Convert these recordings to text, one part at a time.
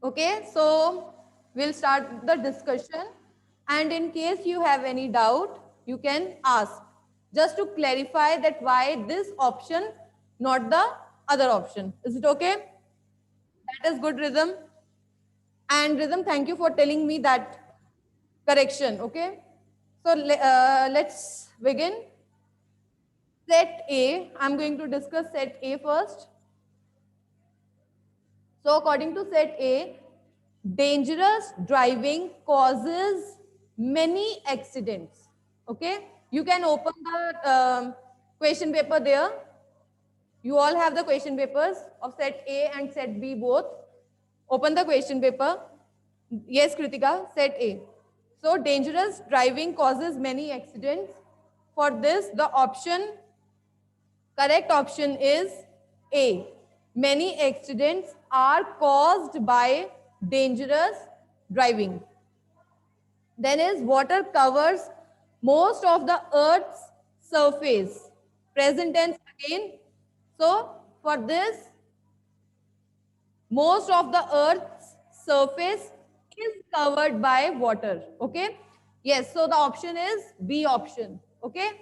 Okay, so we'll start the discussion, and in case you have any doubt, you can ask just to clarify that why this option, not the other option. Is it okay? That is good, Rhythm. And Rhythm, thank you for telling me that correction. Okay, so let's begin. Set A. I'm going to discuss set A first. So according to set A, dangerous driving causes many accidents. Okay, you can open the question paper there. You all have the question papers of set A and set B both. Open the question paper. Yes, Kritika, set A. So dangerous driving causes many accidents. For this, the correct option is A. Many accidents are caused by dangerous driving. Then is water covers most of the earth's surface. Present tense again. So for this, most of the earth's surface is covered by water. Okay. Yes. So the option is B option. Okay.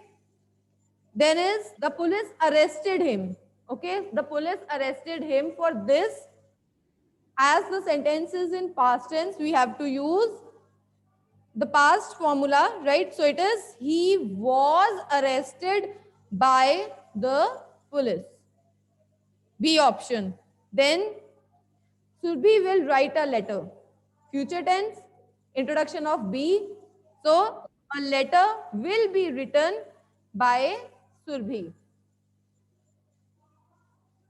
Then is the police arrested him. Okay, the police arrested him. For this, as the sentence is in past tense, we have to use the past formula, right? So it is he was arrested by the police. B option. Then Surbhi will write a letter. Future tense, introduction of B. So a letter will be written by Surbhi.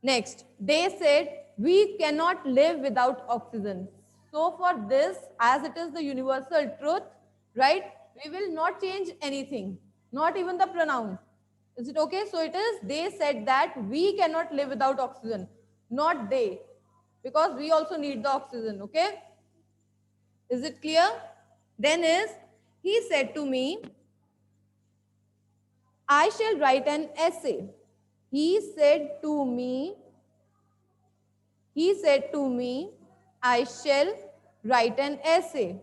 Next, they said we cannot live without oxygen. So for this, as it is the universal truth, right, we will not change anything, not even the pronoun. Is it okay? So it is, they said that we cannot live without oxygen, not they, because we also need the oxygen, okay? Is it clear? Then is, he said to me, I shall write an essay. He said to me, He said to me, I shall write an essay.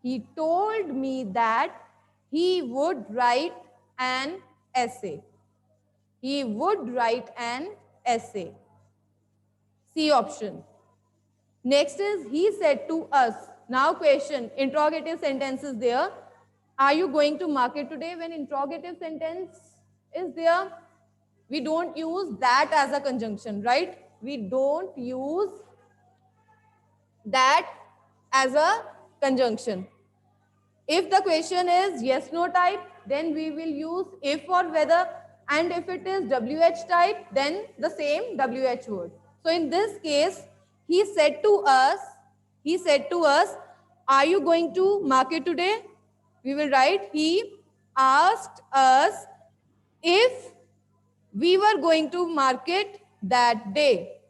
He told me that he would write an essay. He would write an essay. C option. Next is he said to us. Now question, interrogative sentences there. Are you going to market today? When interrogative sentence is there, we don't use that as a conjunction, right? We don't use that as a conjunction. If the question is yes no type, then we will use if or whether, and if it is WH type, then the same WH word. So in this case, he said to us, are you going to market today? We will write, he asked us if we were going to market that day.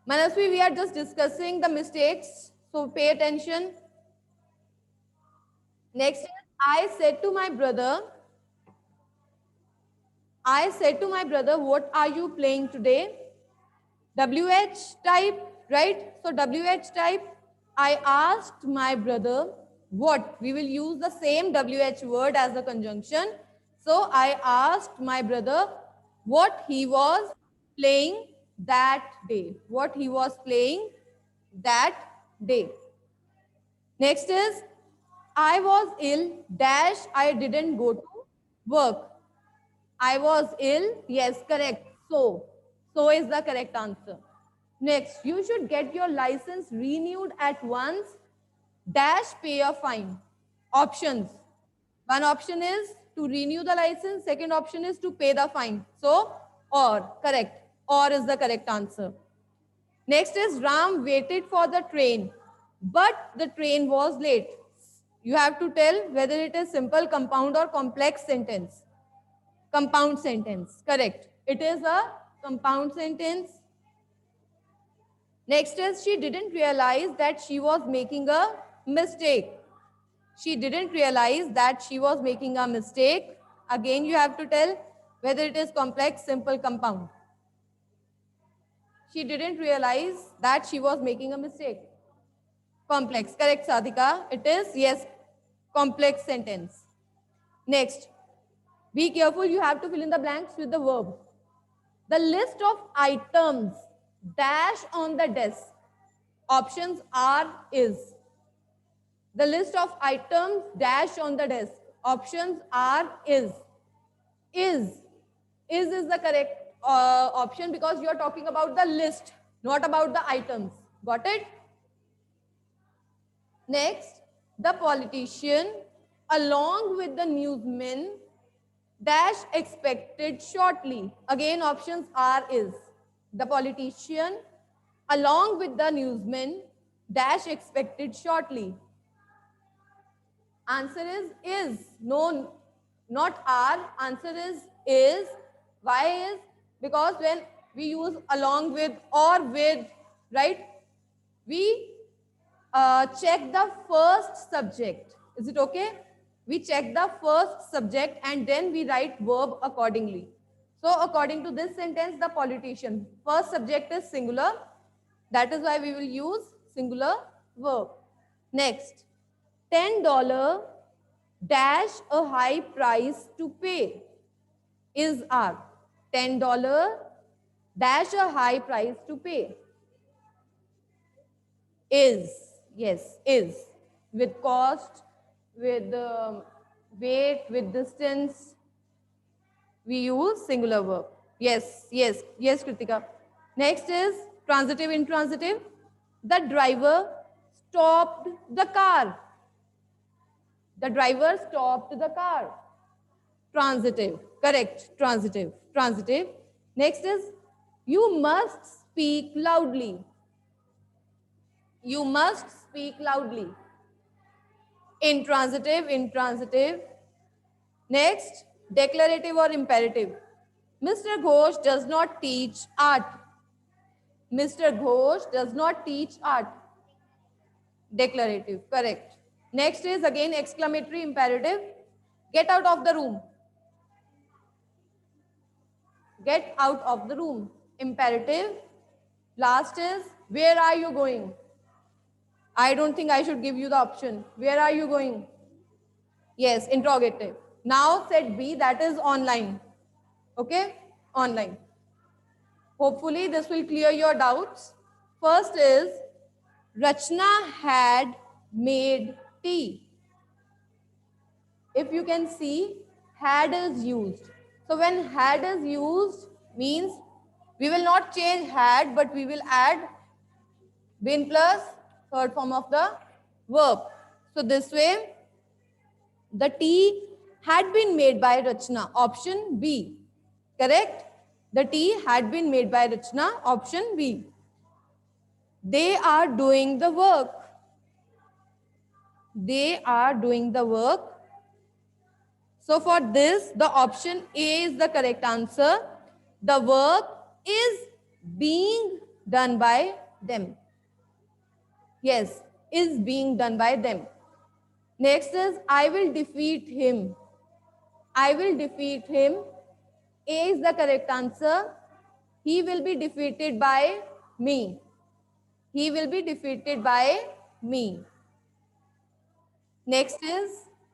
Manasvi, we are just discussing the mistakes, so pay attention. Next, I said to my brother, what are you playing today? WH type, right? So WH type, I asked my brother what? We will use the same WH word as the conjunction. So I asked my brother what he was playing that day. What he was playing that day. Next is, I was ill, dash, I didn't go to work. I was ill, yes, correct. So is the correct answer. Next, you should get your license renewed at once, dash, pay a fine. Options. One option is to renew the license, second option is to pay the fine. So, or, correct. Or is the correct answer. Next is Ram waited for the train, but the train was late. You have to tell whether it is simple, compound or complex sentence. Compound sentence, correct. It is a compound sentence. Next is she didn't realize that she was making a mistake. She didn't realize that she was making a mistake. Again, you have to tell whether it is complex, simple, compound. She didn't realize that she was making a mistake. Complex. Correct, Sadhika. It is, yes, complex sentence. Next, be careful. You have to fill in the blanks with the verb. The list of items dash on the desk. Options are is. The list of items dash on the desk. Options are is. Is. Is the correct option because you are talking about the list, not about the items. Got it? Next, the politician along with the newsman dash expected shortly. Again, options are is. The politician along with the newsman dash expected shortly. Answer is. No, not are. Answer is. Why is? Because when we use along with or with, right, we check the first subject. Is it okay? We check the first subject and then we write verb accordingly. So according to this sentence, the politician, first subject is singular. That is why we will use singular verb. Next, $10 dash a high price to pay is our $10 dash a high price to pay is, yes, is, with cost, with weight, with distance, we use singular verb. Yes, yes, yes, Kritika. Next is transitive, intransitive. The driver stopped the car. The driver stopped the car. Transitive, correct, transitive, transitive. Next is you must speak loudly. You must speak loudly. Intransitive, intransitive. Next, declarative or imperative. Mr. Ghosh does not teach art. Mr. Ghosh does not teach art. Declarative, correct. Next is again exclamatory imperative. Get out of the room. Get out of the room. Imperative. Last is where are you going? I don't think I should give you the option. Where are you going? Yes, interrogative. Now set B, that is online. Okay, online. Hopefully this will clear your doubts. First is Rachna had made tea. If you can see, had is used. So when had is used means we will not change had, but we will add been plus third form of the verb. So this way, the tea had been made by Rachna. Option B. Correct? The tea had been made by Rachna. Option B. They are doing the work. They are doing the work. So for this, the option A is the correct answer. The work is being done by them. Yes, is being done by them. Next is I will defeat him. I will defeat him. A is the correct answer. He will be defeated by me. He will be defeated by me. Next is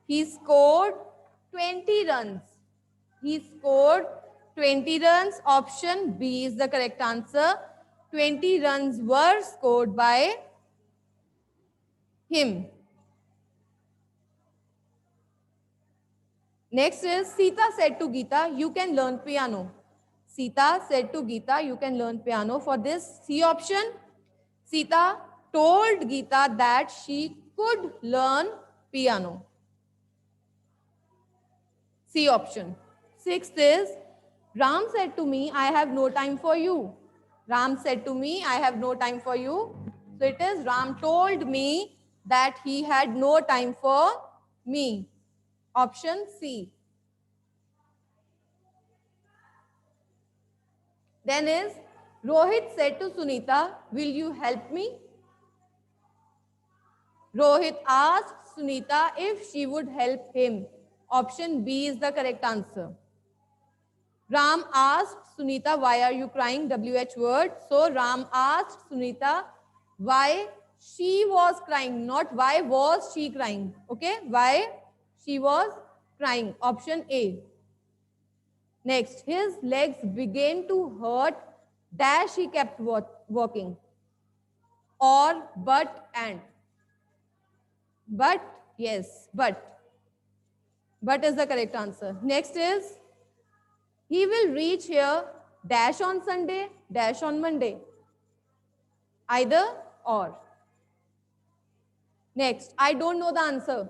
he scored 20 runs. He scored 20 runs. Option B is the correct answer. 20 runs were scored by him. Next is Sita said to Geeta, you can learn piano. Sita said to Geeta, you can learn piano. For this C option, Sita told Geeta that she could learn piano. C option. Sixth is Ram said to me, I have no time for you. Ram said to me, I have no time for you. So it is Ram told me that he had no time for me. Option C. Then is Rohit said to Sunita, will you help me? Rohit asked Sunita if she would help him. Option B is the correct answer. Ram asked Sunita, why are you crying? WH word. So Ram asked Sunita why she was crying, not why was she crying. Okay, why she was crying. Option A. Next, his legs began to hurt. Dash he kept walking. Or but and. But, yes, but. But is the correct answer. Next is, he will reach here dash on Sunday, dash on Monday. Either or. Next, I don't know the answer.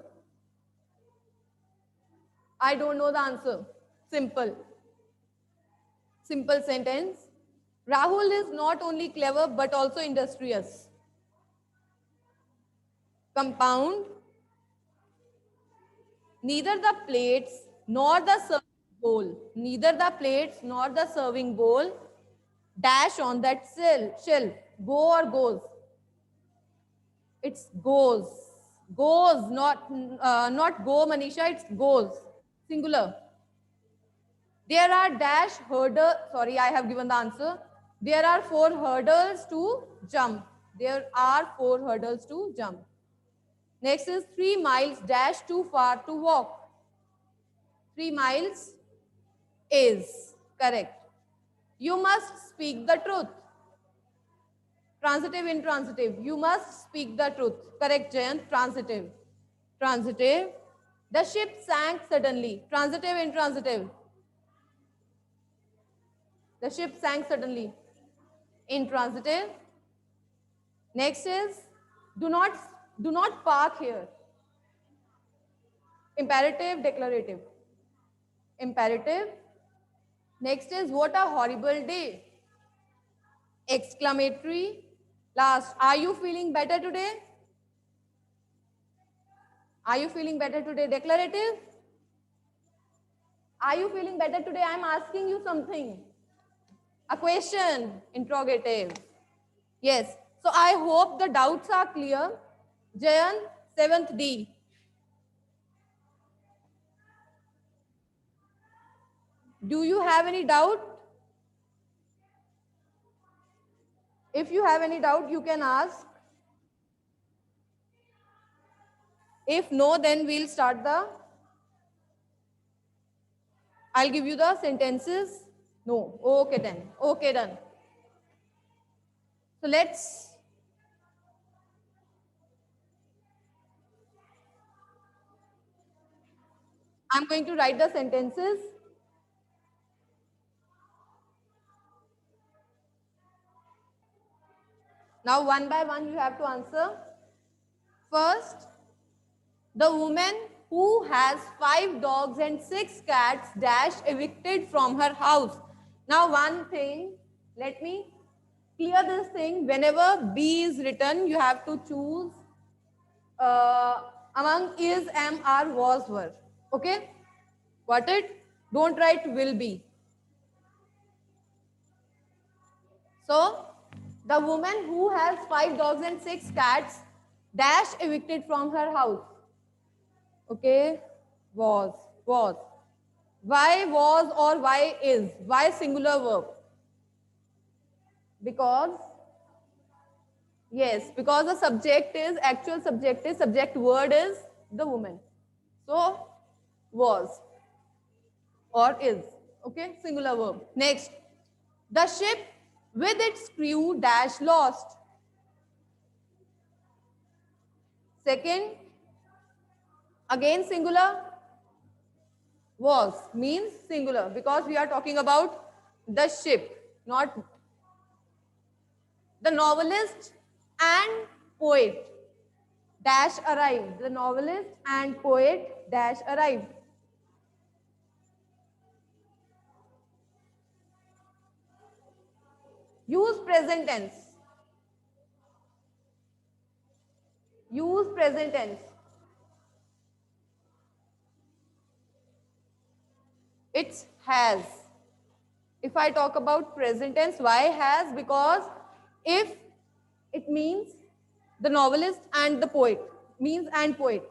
I don't know the answer. Simple. Simple sentence. Rahul is not only clever but also industrious. Compound. Neither the plates nor the serving bowl, neither the plates nor the serving bowl dash on that shelf. Go or goes? It's goes. Goes, not go, Manisha, it's goes. Singular. There are dash hurdle, sorry, I have given the answer. There are 4 hurdles to jump. There are 4 hurdles to jump. Next is 3 miles dash too far to walk. 3 miles is correct. You must speak the truth. Transitive, intransitive. You must speak the truth. Correct, Jayant. Transitive. Transitive. The ship sank suddenly. Transitive, intransitive. The ship sank suddenly. Intransitive. Next is do not park here. Imperative, declarative. Imperative. Next is what a horrible day. Exclamatory. Last, are you feeling better today? Are you feeling better today? Declarative. Are you feeling better today? I'm asking you something. A question. Interrogative. Yes. So I hope the doubts are clear. Jayan, 7th D. Do you have any doubt? If you have any doubt, you can ask. If no, then we'll start I'll give you the sentences. No. Okay then. Okay, done. So I'm going to write the sentences. Now one by one you have to answer. First, the woman who has 5 dogs and 6 cats dash evicted from her house. Now one thing, let me clear this thing. Whenever B is written, you have to choose among is, am, are, was, were. Okay? Got it? Don't write will be. So, the woman who has 5 dogs and 6 cats dash evicted from her house. Okay? Was. Why was or why is? Why singular verb? Because, yes, because the subject word is the woman. So, was or is. Okay? Singular verb. Next, the ship with its crew dash lost. Second, again singular, was means singular because we are talking about the ship, not the novelist and poet dash arrived. The novelist and poet dash arrived. Use present tense. Use present tense. It's has. If I talk about present tense, why has? Because if it means the novelist and the poet, means and poet.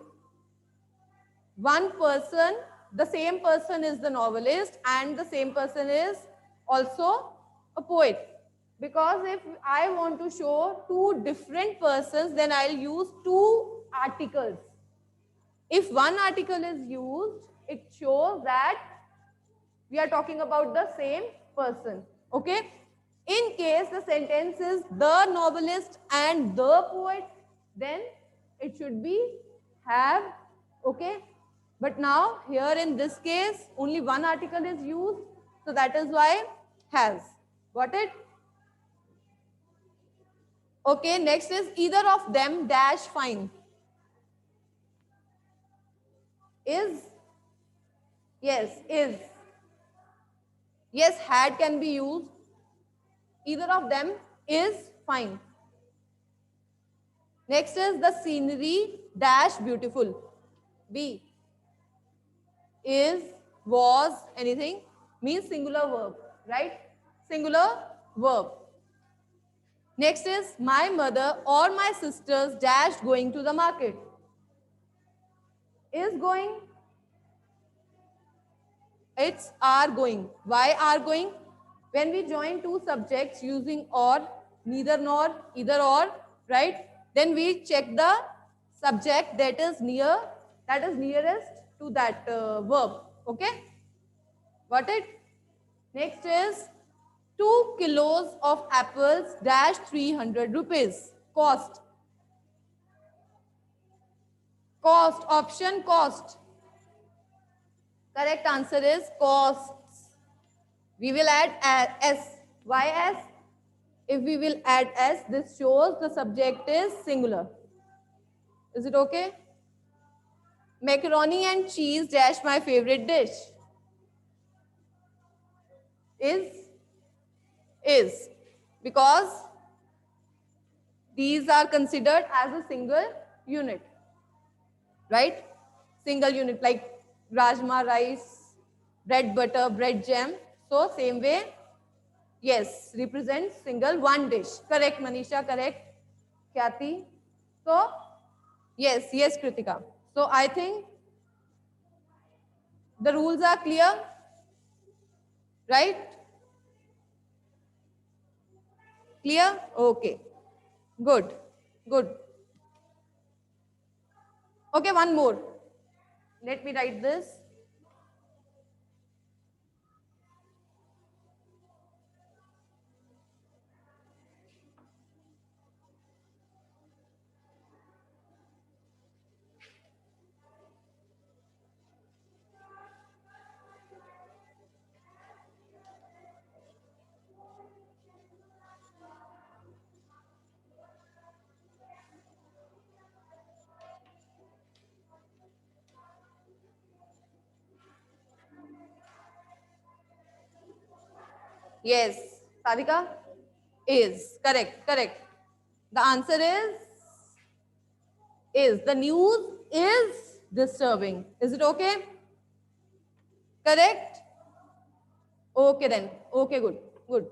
One person the same person is the novelist and the same person is also a poet. Because if I want to show two different persons, then I'll use two articles. If one article is used, it shows that we are talking about the same person. Okay? In case the sentence is the novelist and the poet, then it should be have. Okay? But now here in this case, only one article is used. So that is why has. Got it? Okay, next is either of them dash fine. Is. Yes, is. Yes, had can be used. Either of them is fine. Next is the scenery dash beautiful. B. Is, was, anything means singular verb, right? Singular verb. Next is my mother or my sisters dash going to the market. Is going. It's are going. Why are going? When we join two subjects using or, neither nor, either or, right? Then we check the subject that is near, that is nearest to that verb. Okay? Got it? Next is 2 kilos of apples dash 300 rupees. Cost. Cost. Option cost. Correct answer is costs. We will add S. Why S? If we will add S, this shows the subject is singular. Is it okay? Macaroni and cheese dash my favorite dish. Is. Because these are considered as a single unit. Right? Single unit like rajma, rice, bread butter, bread jam. So same way, yes, represents single one dish. Correct, Manisha, correct. Khyati. So, yes, Kritika. So I think the rules are clear, right? Clear? Okay. Good. Okay, one more. Let me write this. Yes, Sadika? Is. Correct. The answer is. The news is disturbing. Is it okay? Correct? Okay then. Okay, good.